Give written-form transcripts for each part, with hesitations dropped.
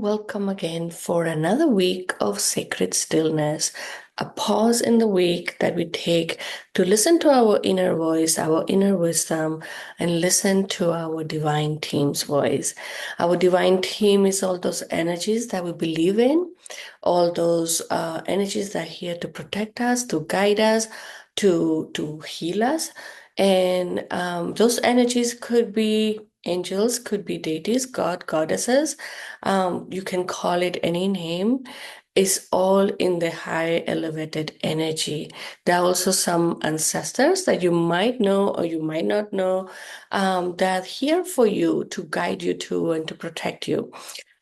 welcome again for another week of Sacred Stillness, a pause in the week that we take to listen to our inner voice, our inner wisdom, and listen to our divine team's voice. Our divine team is all those energies that we believe in, all those energies that are here to protect us, to guide us, to heal us. And those energies could be angels, could be deities, God, goddesses. You can call it any name. It's all in the high elevated energy. There are also some ancestors that you might know or you might not know that are here for you to guide you to and to protect you.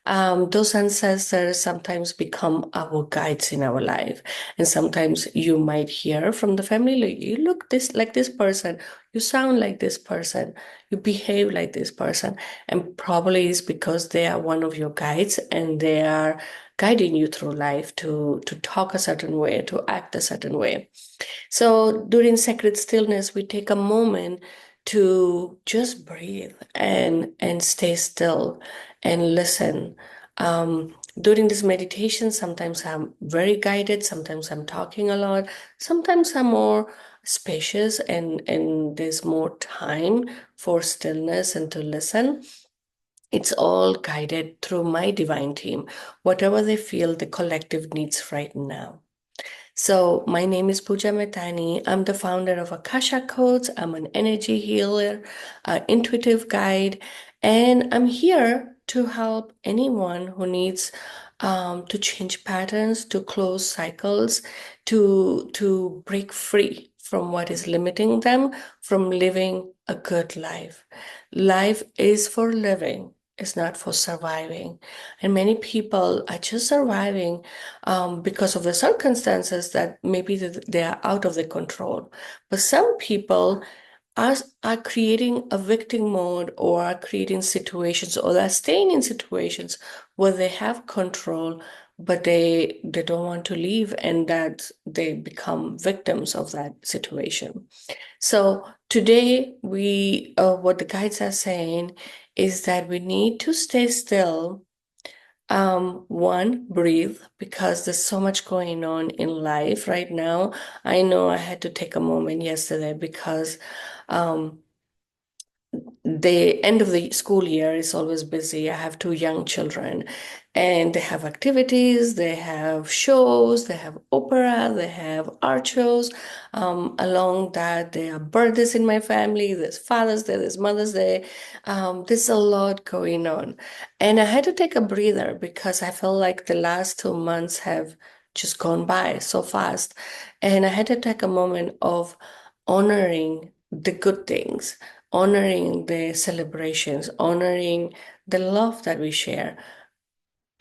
Those ancestors sometimes become our guides in our life. And sometimes you might hear from the family, like, you look this like this person, you sound like this person, you behave like this person. And probably it's because they are one of your guides and they are guiding you through life to talk a certain way, to act a certain way. So during sacred stillness, we take a moment to just breathe and stay still and listen. During this meditation, sometimes I'm very guided, sometimes I'm talking a lot, sometimes I'm more spacious and there's more time for stillness and to listen. It's all guided through my divine team, whatever they feel the collective needs right now. So, my name is Pooja Metani. I'm the founder of Akasha Codes. I'm an energy healer, an intuitive guide, and I'm here to help anyone who needs to change patterns, to close cycles, to break free from what is limiting them from living a good life. Life is for living. It's not for surviving. And many people are just surviving because of the circumstances that maybe they are out of their control. But some people are creating a victim mode or are creating situations or they're staying in situations where they have control, but they don't want to leave and that they become victims of that situation. So today we what the guides are saying is that we need to stay still. One, breathe because there's so much going on in life right now. I know I had to take a moment yesterday because um, the end of the school year is always busy. I have two young children and they have activities, they have shows, they have opera, they have art shows. Along that, there are birthdays in my family, there's Father's Day, there's Mother's Day. There's a lot going on. And I had to take a breather because I felt like the last 2 months have just gone by so fast. And I had to take a moment of honoring the good things, honoring the celebrations, honoring the love that we share,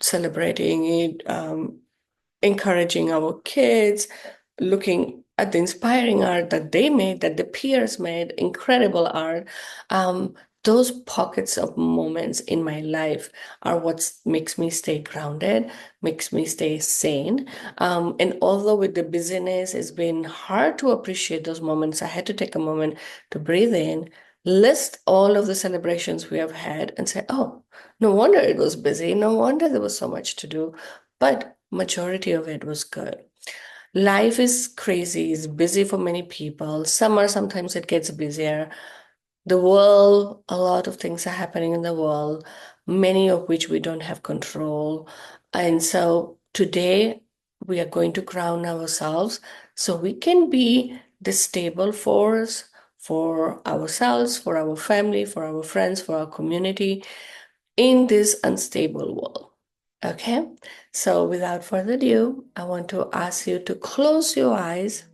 celebrating it, encouraging our kids, looking at the inspiring art that they made, that the peers made, incredible art. Um, those pockets of moments in my life are what makes me stay grounded, makes me stay sane. And although with the busyness, it's been hard to appreciate those moments, I had to take a moment to breathe in, list all of the celebrations we have had, and say, oh, no wonder it was busy. No wonder there was so much to do. But majority of it was good. Life is crazy, it's busy for many people. Summer, sometimes it gets busier. The world, a lot of things are happening in the world, many of which we don't have control. And so today we are going to ground ourselves so we can be the stable force for ourselves, for our family, for our friends, for our community in this unstable world. Okay, so without further ado, I want to ask you to close your eyes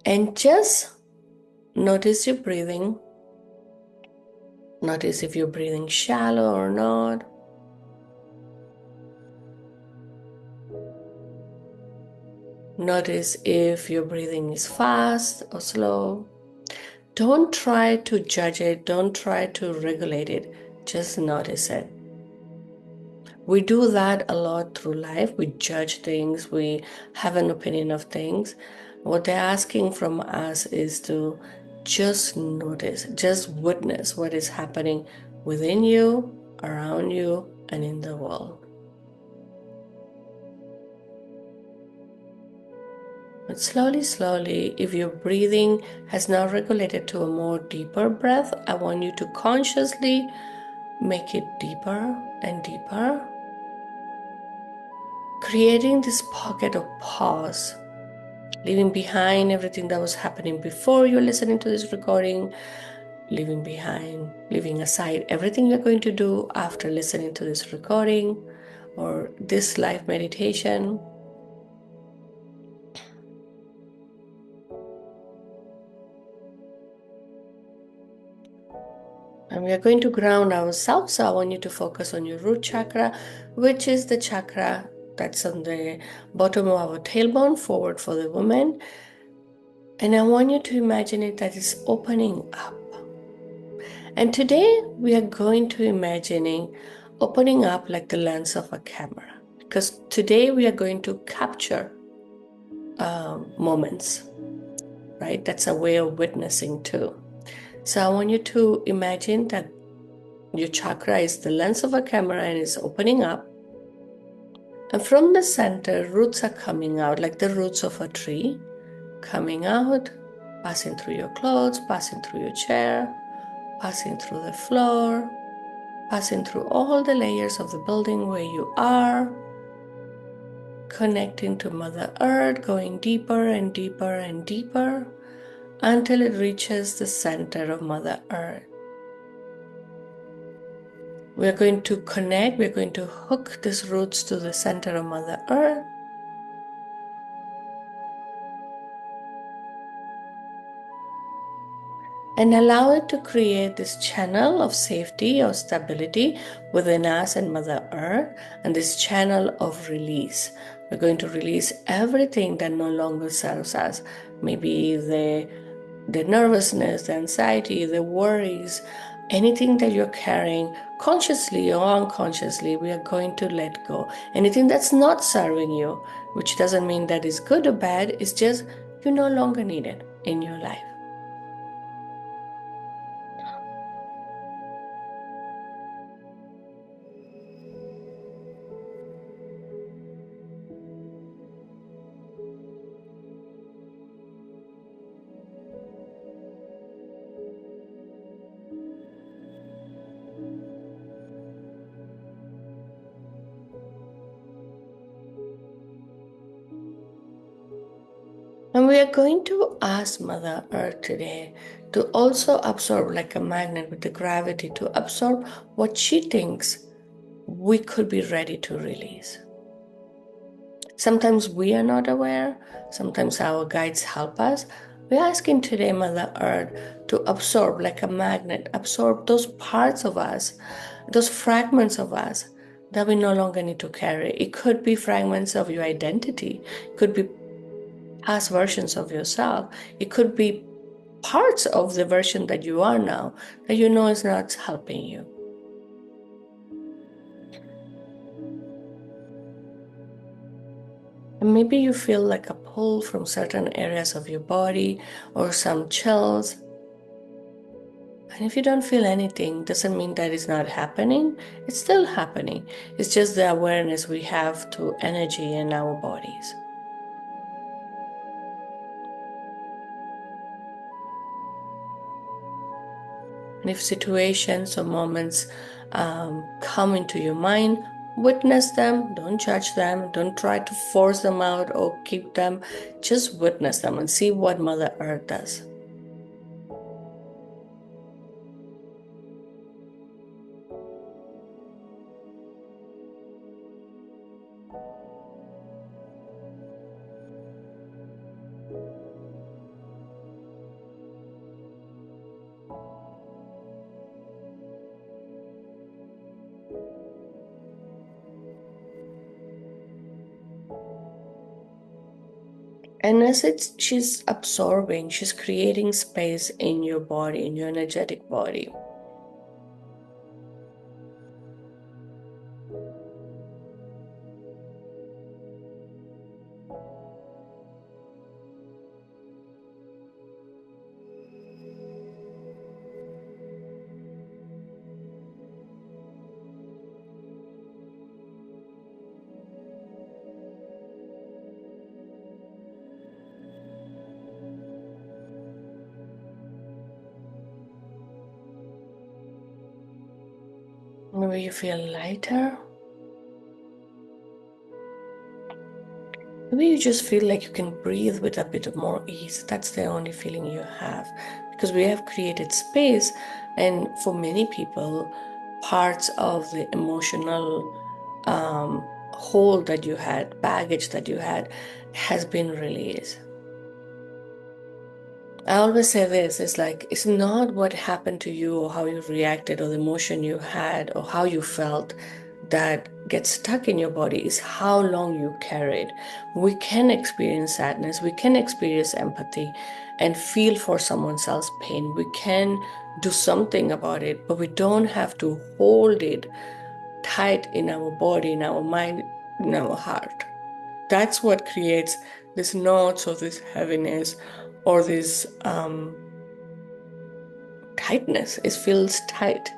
and just notice your breathing. Notice if you're breathing shallow or not. Notice if your breathing is fast or slow. Don't try to judge it, don't try to regulate it, just notice it. We do that a lot through life. We judge things, we have an opinion of things. What they're asking from us is to just notice, just witness what is happening within you, around you, and in the world. But slowly, slowly, if your breathing has now regulated to a more deeper breath, I want you to consciously make it deeper and deeper, creating this pocket of pause, leaving behind everything that was happening before you're listening to this recording, leaving aside everything you're going to do after listening to this recording or this live meditation. And we are going to ground ourselves. So I want you to focus on your root chakra, which is the chakra that's on the bottom of our tailbone, forward for the woman. And I want you to imagine it that is opening up. And today we are going to imagining opening up like the lens of a camera. Because today we are going to capture moments, right? That's a way of witnessing too. So I want you to imagine that your chakra is the lens of a camera and is opening up. And from the center, roots are coming out like the roots of a tree, coming out, passing through your clothes, passing through your chair, passing through the floor, passing through all the layers of the building where you are, connecting to Mother Earth, going deeper and deeper and deeper until it reaches the center of Mother Earth. We're going to connect, we're going to hook these roots to the center of Mother Earth. And allow it to create this channel of safety or stability within us and Mother Earth, and this channel of release. We're going to release everything that no longer serves us. Maybe the nervousness, the anxiety, the worries, anything that you're carrying consciously or unconsciously, we are going to let go. Anything that's not serving you, which doesn't mean that it's good or bad, it's just you no longer need it in your life. And we are going to ask Mother Earth today to also absorb, like a magnet with the gravity, to absorb what she thinks we could be ready to release. Sometimes we are not aware, sometimes our guides help us. We're asking today, Mother Earth, to absorb, like a magnet, absorb those parts of us, those fragments of us that we no longer need to carry. It could be fragments of your identity, it could be past versions of yourself. It could be parts of the version that you are now that you know is not helping you. And maybe you feel like a pull from certain areas of your body or some chills. And if you don't feel anything, doesn't mean that it's not happening. It's still happening. It's just the awareness we have to energy in our bodies. And if situations or moments come into your mind, witness them, don't judge them, don't try to force them out or keep them. Just witness them and see what Mother Earth does. And as she's absorbing, she's creating space in your body, in your energetic body. Maybe you feel lighter. Maybe you just feel like you can breathe with a bit of more ease. That's the only feeling you have. Because we have created space, and for many people, parts of the emotional hold that you had, baggage that you had, has been released. I always say this, it's like it's not what happened to you or how you reacted or the emotion you had or how you felt that gets stuck in your body, is how long you carried. We can experience sadness, we can experience empathy and feel for someone else's pain. We can do something about it, but we don't have to hold it tight in our body, in our mind, in our heart. That's what creates this knots or this heaviness or this tightness. It feels tight.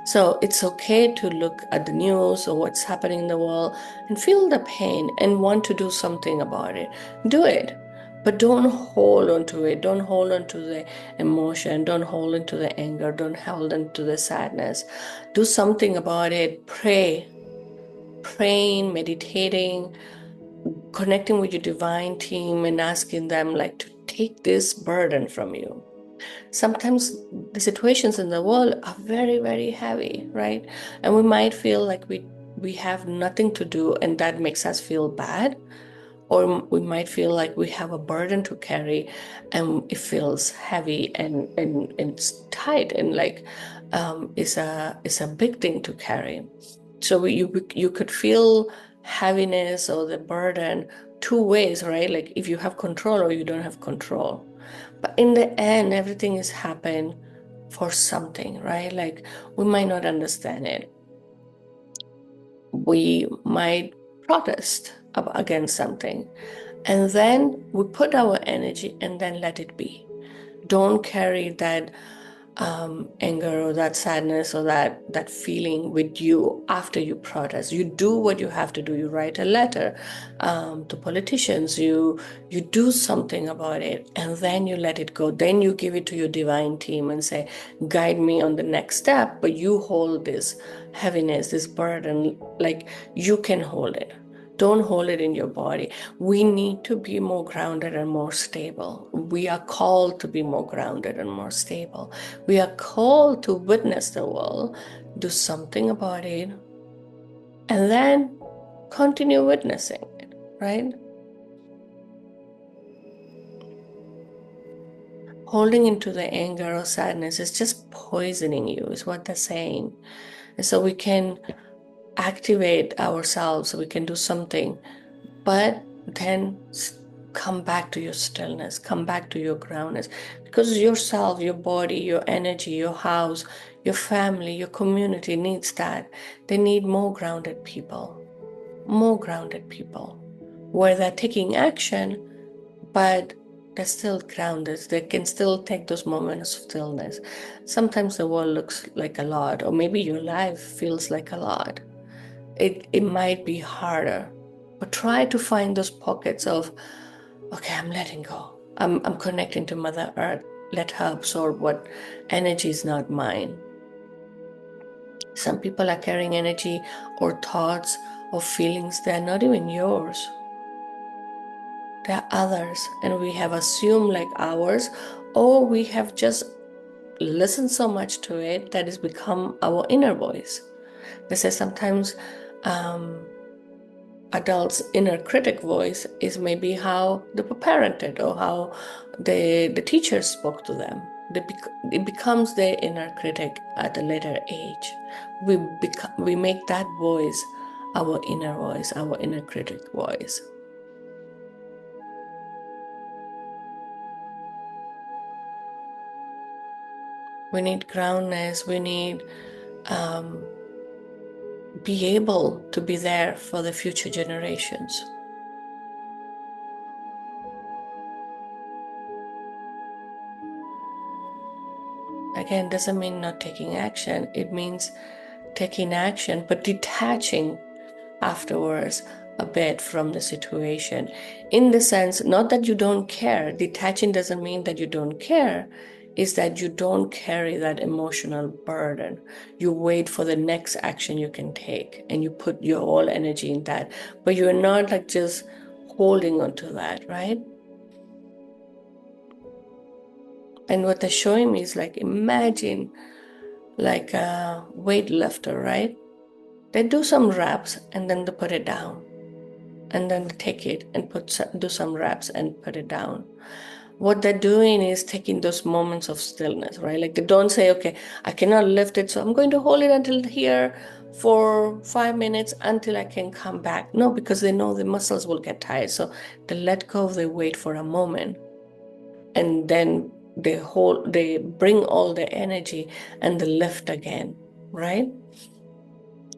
So it's okay to look at the news or what's happening in the world and feel the pain and want to do something about it. Do it. But don't hold on to it. Don't hold on to the emotion. Don't hold on to the anger. Don't hold on to the sadness. Do something about it. Pray. Praying, meditating, connecting with your divine team and asking them like to take this burden from you. Sometimes the situations in the world are very, very heavy, right? And we might feel like we have nothing to do and that makes us feel bad. Or we might feel like we have a burden to carry and it feels heavy and it's tight and like it's a big thing to carry. So you could feel heaviness or the burden two ways, right? Like if you have control or you don't have control. But in the end, everything is happening for something, right? Like we might not understand it. We might protest against something. And then we put our energy and then let it be. Don't carry that anger or that sadness or that feeling with you after you protest. You do what you have to do. You write a letter to politicians. You do something about it, and then you let it go. Then you give it to your divine team and say, "Guide me on the next step." But you hold this heaviness, this burden, like you can hold it. Don't hold it in your body. We need to be more grounded and more stable. We are called to be more grounded and more stable. We are called to witness the world, do something about it, and then continue witnessing it, right? Holding into the anger or sadness is just poisoning you, is what they're saying. And so we can activate ourselves, so we can do something, but then come back to your stillness, come back to your groundness, because yourself, your body, your energy, your house, your family, your community needs that. They need more grounded people, where they're taking action, but they're still grounded. They can still take those moments of stillness. Sometimes the world looks like a lot, or maybe your life feels like a lot. It might be harder, but try to find those pockets of, okay, I'm letting go. I'm connecting to Mother Earth. Let her absorb what energy is not mine. Some people are carrying energy or thoughts or feelings that are not even yours. They're others, and we have assumed like ours, or we have just listened so much to it that it's become our inner voice. They say sometimes adults' inner critic voice is maybe how they were parented or how the teachers spoke to them. It becomes their inner critic at a later age. We make that voice, our inner critic voice. We need groundness. We need be able to be there for the future generations. Again, doesn't mean not taking action. It means taking action, but detaching afterwards a bit from the situation. In the sense, not that you don't care. Detaching doesn't mean that you don't care. is that you don't carry that emotional burden. You wait for the next action you can take and you put your whole energy in that. But you're not like just holding on to that, right? And what they're showing me is like, imagine like a weightlifter, right? They do some reps and then they put it down. And then they take it and do some reps and put it down. What they're doing is taking those moments of stillness, right? Like they don't say, okay, I cannot lift it, so I'm going to hold it until here for 5 minutes until I can come back. No, because they know the muscles will get tired. So they let go, they wait for a moment. And then they bring all the energy and they lift again, right?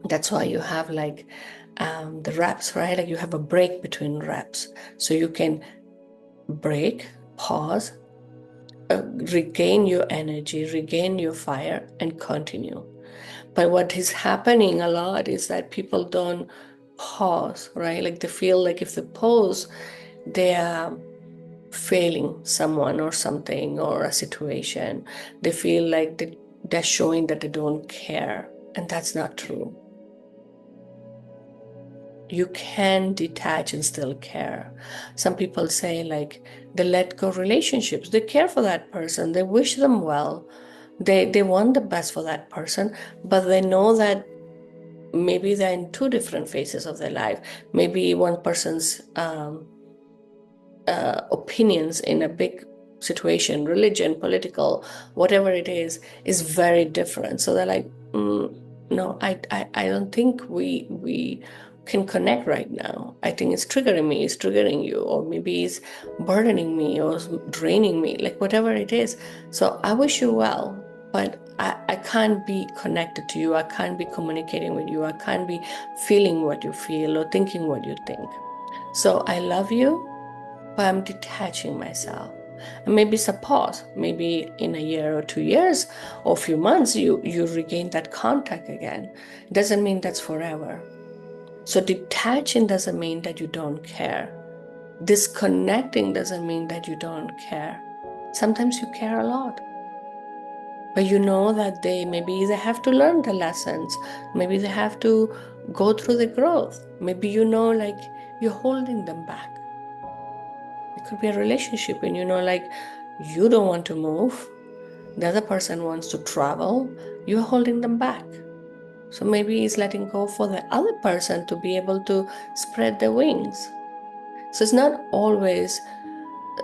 That's why you have like the reps, right? Like you have a break between reps. So you can break, pause, regain your energy, regain your fire, and continue. But what is happening a lot is that people don't pause, right? Like they feel like if they pause, they are failing someone or something or a situation. They feel like they're showing that they don't care. And that's not true. You can detach and still care. Some people say like they let go relationships. They care for that person. They wish them well. They want the best for that person, but they know that maybe they're in two different phases of their life. Maybe one person's opinions in a big situation, religion, political, whatever it is very different. So they're like, no, I don't think we can connect right now. I think it's triggering me, it's triggering you, or maybe it's burdening me or draining me, like whatever it is. So I wish you well, but I can't be connected to you. I can't be communicating with you. I can't be feeling what you feel or thinking what you think. So I love you, but I'm detaching myself. And maybe it's a pause. Maybe in a year or 2 years or a few months, you regain that contact again. It doesn't mean that's forever. So detaching doesn't mean that you don't care. Disconnecting doesn't mean that you don't care. Sometimes you care a lot. But you know that maybe they have to learn the lessons. Maybe they have to go through the growth. Maybe you know like you're holding them back. It could be a relationship and you know, like you don't want to move. The other person wants to travel. You're holding them back. So maybe it's letting go for the other person to be able to spread their wings. So it's not always,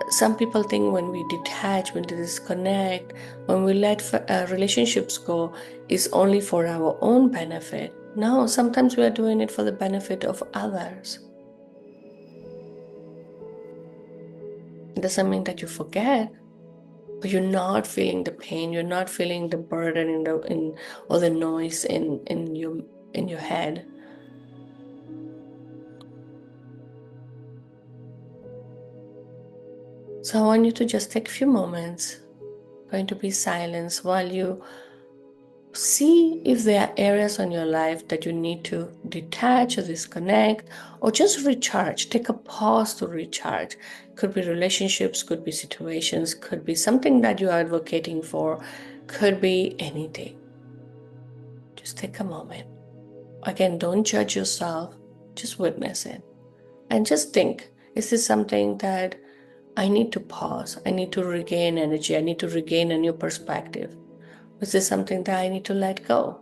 some people think when we detach, when we disconnect, when we let relationships go, is only for our own benefit. No, sometimes we are doing it for the benefit of others. It doesn't mean that you forget, but you're not feeling the pain, you're not feeling the burden or the noise in your head. So I want you to just take a few moments, going to be silence while you see if there are areas on your life that you need to detach or disconnect or just recharge. Take a pause to recharge. Could be relationships, could be situations, could be something that you are advocating for, could be anything. Just take a moment. Again, don't judge yourself, just witness it. And just think, is this something that I need to pause? I need to regain energy. I need to regain a new perspective. Is this something that I need to let go?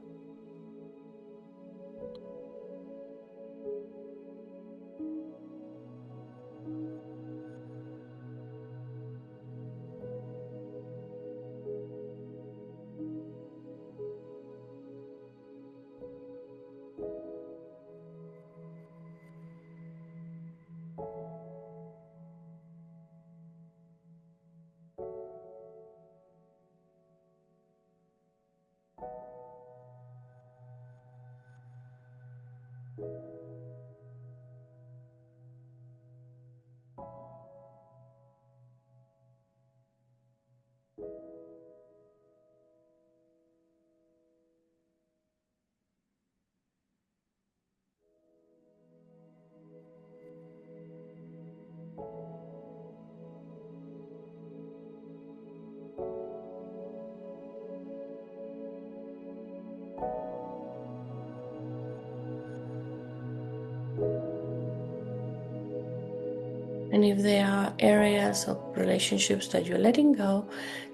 And if there are areas of relationships that you're letting go,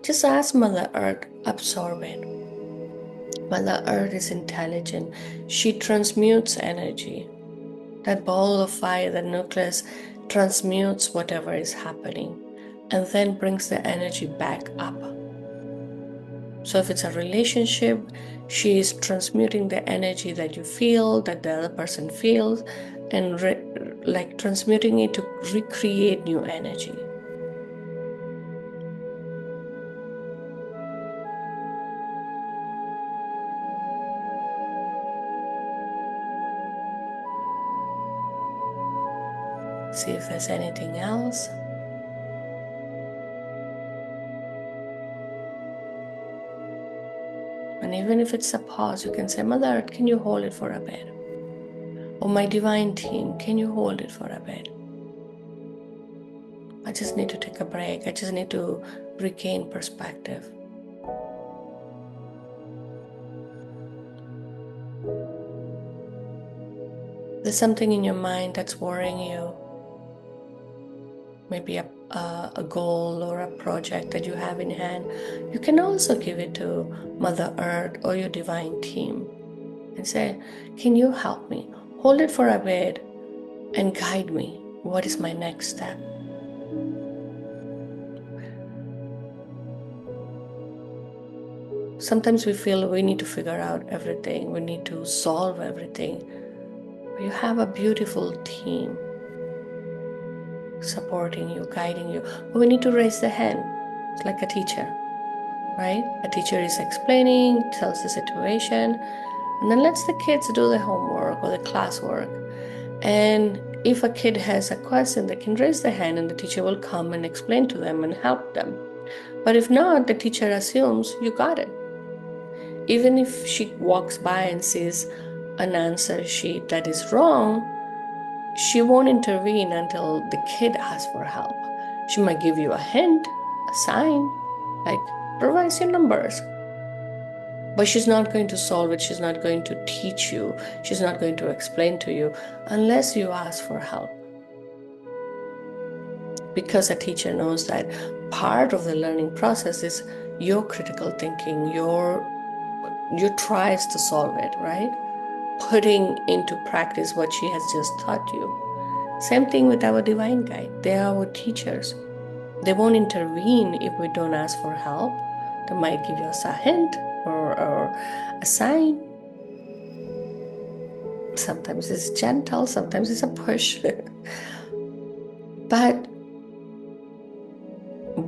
just ask Mother Earth, absorb it. Mother Earth is intelligent. She transmutes energy. That ball of fire, the nucleus, transmutes whatever is happening and then brings the energy back up. So if it's a relationship, she is transmuting the energy that you feel, that the other person feels, and transmuting it to recreate new energy. See if there's anything else. And even if it's a pause, you can say, Mother Earth, can you hold it for a bit? Or my divine team, can you hold it for a bit? I just need to take a break. I just need to regain perspective. There's something in your mind that's worrying you. Maybe a goal or a project that you have in hand. You can also give it to Mother Earth or your divine team and say, can you help me? Hold it for a bit and guide me. What is my next step? Sometimes we feel we need to figure out everything. We need to solve everything. You have a beautiful team supporting you, guiding you. But we need to raise the hand. It's like a teacher, right? A teacher is explaining, tells the situation, and then lets the kids do the homework or the classwork. And if a kid has a question, they can raise their hand and the teacher will come and explain to them and help them. But if not, the teacher assumes you got it. Even if she walks by and sees an answer sheet that is wrong, she won't intervene until the kid asks for help. She might give you a hint, a sign, like revise your numbers. But she's not going to solve it. She's not going to teach you. She's not going to explain to you unless you ask for help. Because a teacher knows that part of the learning process is your critical thinking, your tries to solve it, right? Putting into practice what she has just taught you. Same thing with our divine guide. They are our teachers. They won't intervene if we don't ask for help. They might give us a hint or a sign. Sometimes it's gentle, sometimes it's a push. But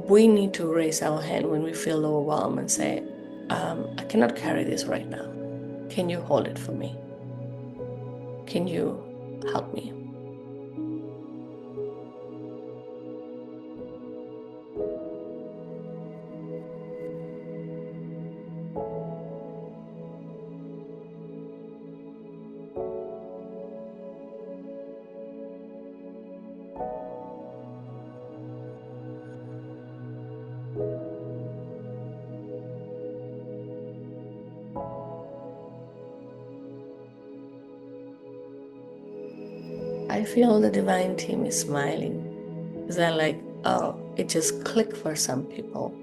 we need to raise our hand when we feel overwhelmed and say, I cannot carry this right now. Can you hold it for me? Can you help me? I feel the divine team is smiling. They're like, oh, it just clicked for some people.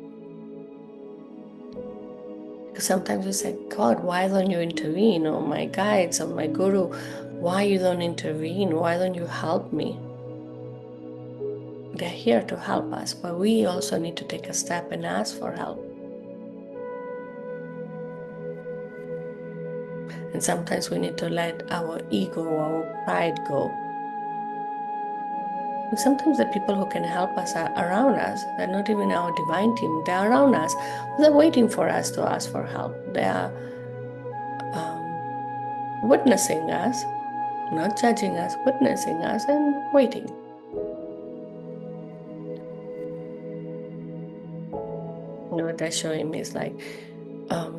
Because sometimes we say, God, why don't you intervene? Or my guides or my guru, why you don't intervene? Why don't you help me? They're here to help us, but we also need to take a step and ask for help. And sometimes we need to let our ego, our pride go. And sometimes the people who can help us are around us. They're not even our divine team. They're around us. They're waiting for us to ask for help. They are witnessing us, not judging us, witnessing us and waiting. You know what they're showing me is like,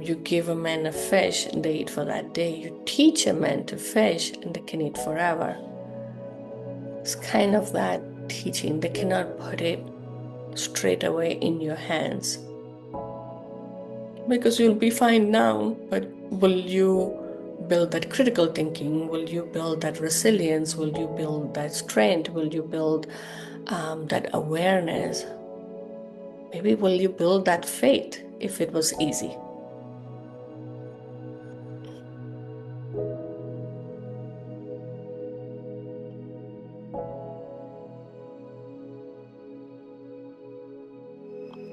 you give a man a fish and they eat for that day. You teach a man to fish and they can eat forever. It's kind of that teaching. They cannot put it straight away in your hands. Because you'll be fine now, but will you build that critical thinking? Will you build that resilience? Will you build that strength? Will you build that awareness? Maybe will you build that faith if it was easy?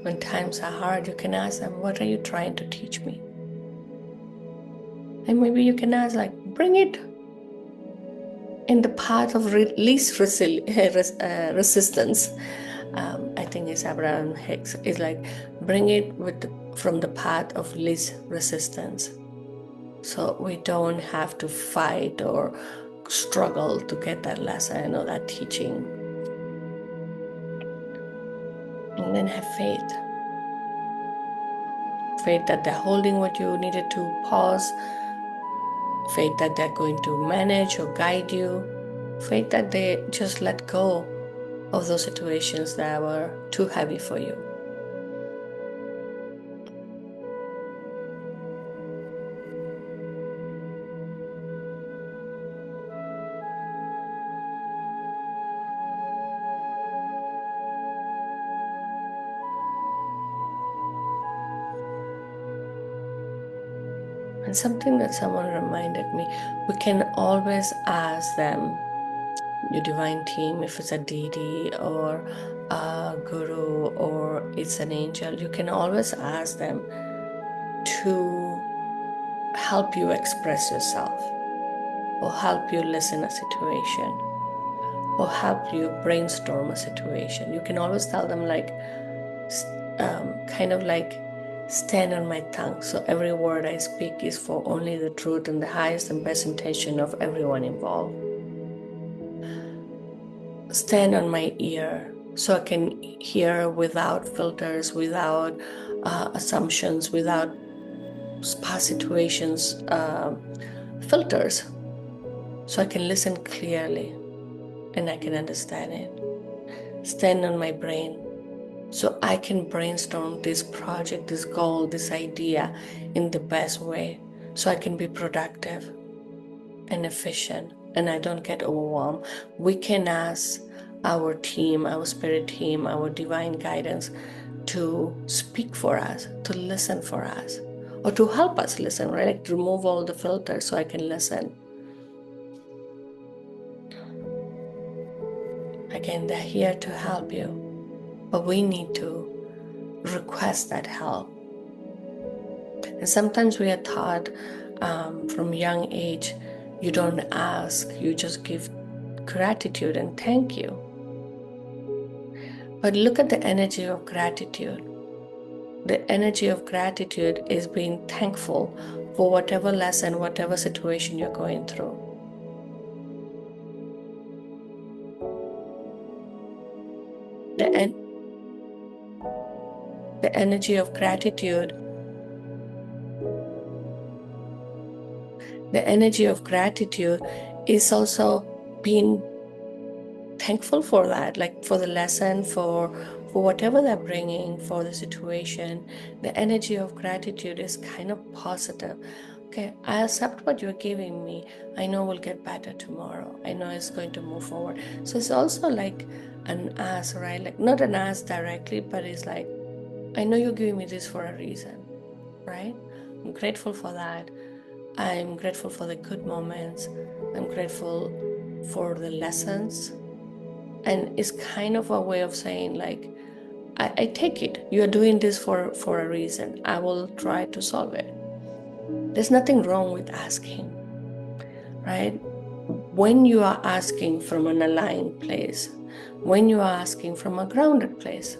When times are hard, you can ask them, what are you trying to teach me? And maybe you can ask, like, bring it in the path of least resistance. I think it's Abraham Hicks. It's like, bring it from the path of least resistance. So we don't have to fight or struggle to get that lesson or that teaching. And then have faith. Faith that they're holding what you needed to pause. Faith that they're going to manage or guide you. Faith that they just let go of those situations that were too heavy for you. And something that someone reminded me, we can always ask them, your divine team, if it's a deity or a guru or it's an angel, you can always ask them to help you express yourself or help you listen a situation or help you brainstorm a situation. You can always tell them, like, kind of like, stand on my tongue. So every word I speak is for only the truth and the highest and best intention of everyone involved. Stand on my ear so I can hear without filters, without assumptions, without past situations, filters. So I can listen clearly and I can understand it. Stand on my brain so I can brainstorm this project, this goal, this idea in the best way, so I can be productive and efficient and I don't get overwhelmed. We can ask our team, our spirit team, our divine guidance to speak for us, to listen for us, or to help us listen, right? Like, remove all the filters so I can listen. Again, they're here to help you, but we need to request that help. And sometimes we are taught from young age, you don't ask, you just give gratitude and thank you. But look at the energy of gratitude. The energy of gratitude is being thankful for whatever lesson, whatever situation you're going through. The energy of gratitude, the energy of gratitude is also being thankful for that, like for the lesson, for whatever they're bringing, for the situation. The energy of gratitude is kind of positive. Okay, I accept what you're giving me. I know we'll get better tomorrow. I know it's going to move forward. So it's also like an ask, right? Like, not an ask directly, but it's like, I know you're giving me this for a reason, right? I'm grateful for that. I'm grateful for the good moments. I'm grateful for the lessons. And it's kind of a way of saying, like, I take it. You're doing this for a reason. I will try to solve it. There's nothing wrong with asking, right? When you are asking from an aligned place, when you are asking from a grounded place,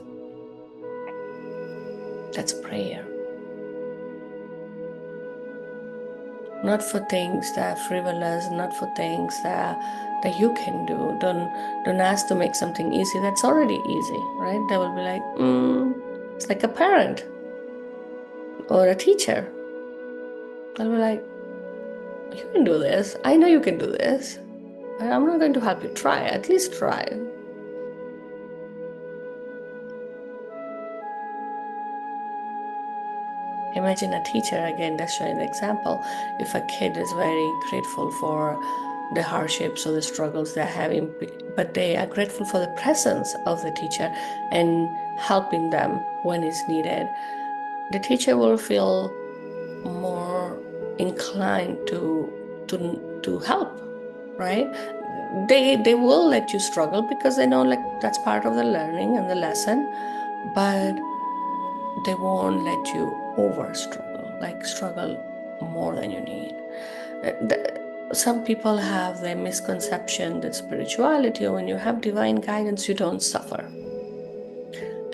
that's prayer. Not for things that are frivolous, not for things that you can do. Don't ask to make something easy that's already easy, right? They will be like, it's like a parent or a teacher. They'll be like, you can do this. I know you can do this. I'm not going to help you try. At least try. Imagine a teacher, again, that's showing the example. If a kid is very grateful for the hardships or the struggles they're having, but they are grateful for the presence of the teacher and helping them when it's needed, the teacher will feel more inclined to help, right? They will let you struggle because they know, like, that's part of the learning and the lesson, but they won't let you over struggle, like struggle more than you need. Some people have the misconception that spirituality, or when you have divine guidance, you don't suffer.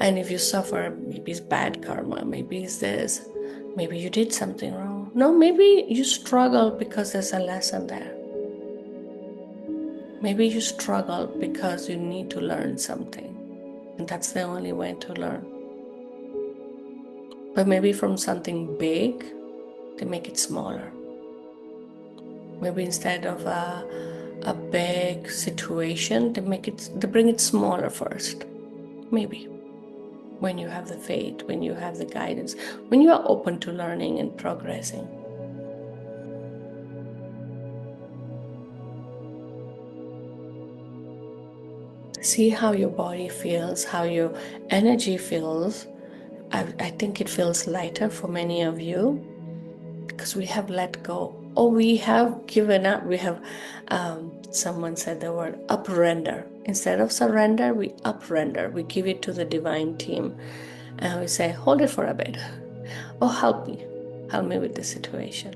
And if you suffer, maybe it's bad karma, maybe it's this, maybe you did something wrong. No, maybe you struggle because there's a lesson there. Maybe you struggle because you need to learn something, and that's the only way to learn. But maybe from something big, they make it smaller. Maybe instead of a big situation, they bring it smaller first. Maybe. When you have the faith, when you have the guidance, when you are open to learning and progressing. See how your body feels, how your energy feels. I think it feels lighter for many of you because we have let go, or we have given up. We have, someone said the word uprender. Instead of surrender, we uprender. We give it to the divine team and we say, hold it for a bit. Oh, help me. Help me with this situation.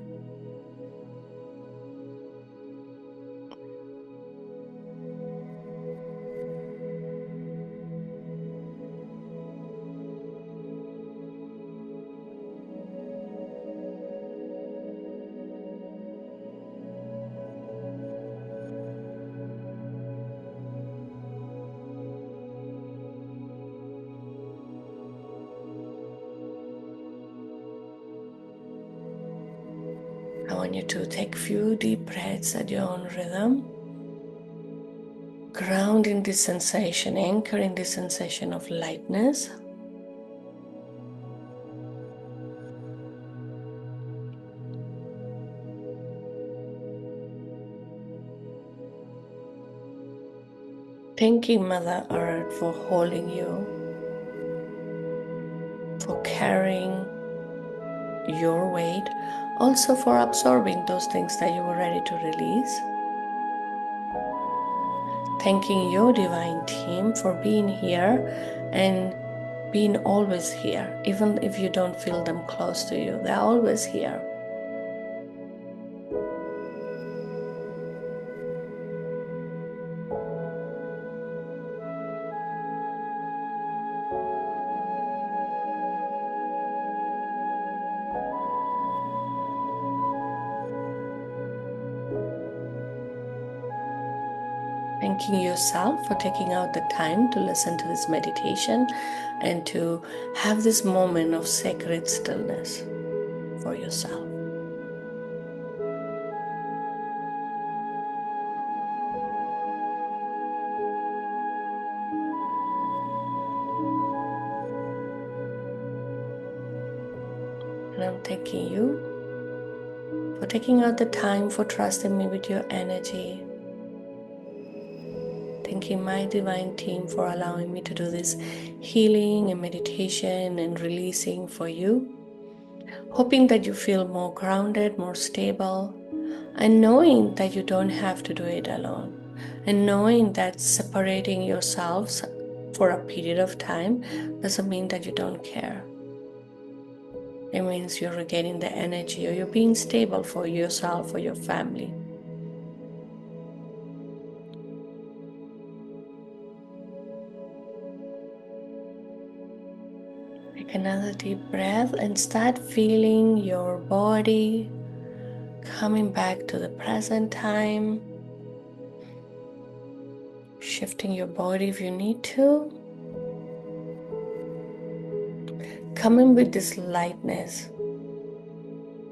I want you to take a few deep breaths at your own rhythm. Ground in this sensation, anchor in this sensation of lightness. Thanking Mother Earth for holding you, for carrying your weight, also for absorbing those things that you were ready to release. Thanking your divine team for being here and being always here, even if you don't feel them close to you, they're always here. Thanking yourself for taking out the time to listen to this meditation and to have this moment of sacred stillness for yourself. And I'm thanking you for taking out the time, for trusting me with your energy. Thanking my divine team for allowing me to do this healing and meditation and releasing for you. Hoping that you feel more grounded, more stable, and knowing that you don't have to do it alone. And knowing that separating yourselves for a period of time doesn't mean that you don't care. It means you're regaining the energy, or you're being stable for yourself or your family. Take another deep breath and start feeling your body coming back to the present time. Shifting your body if you need to. Coming with this lightness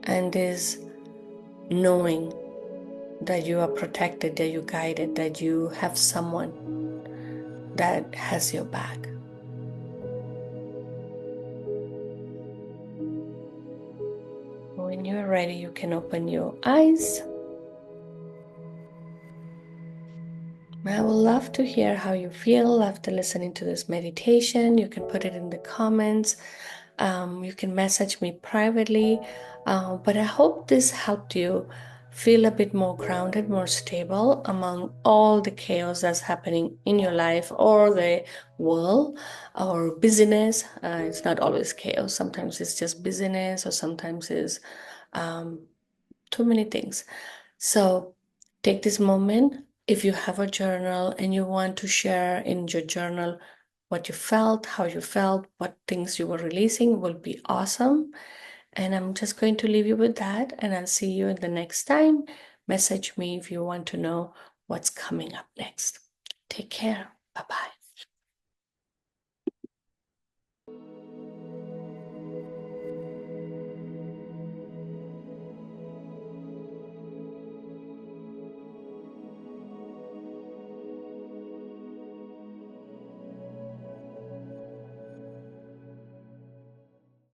and this knowing that you are protected, that you're guided, that you have someone that has your back. when you're ready, you can open your eyes. I would love to hear how you feel after listening to this meditation. You can put it in the comments. You can message me privately. But I hope this helped you feel a bit more grounded, more stable among all the chaos that's happening in your life or the world or busyness. It's not always chaos. Sometimes it's just busyness, or sometimes it's too many things. So take this moment. If you have a journal and you want to share in your journal what you felt, how you felt, what things you were releasing, will be awesome. And I'm just going to leave you with that, and I'll see you in the next time. Message me if you want to know what's coming up next. Take care. Bye bye.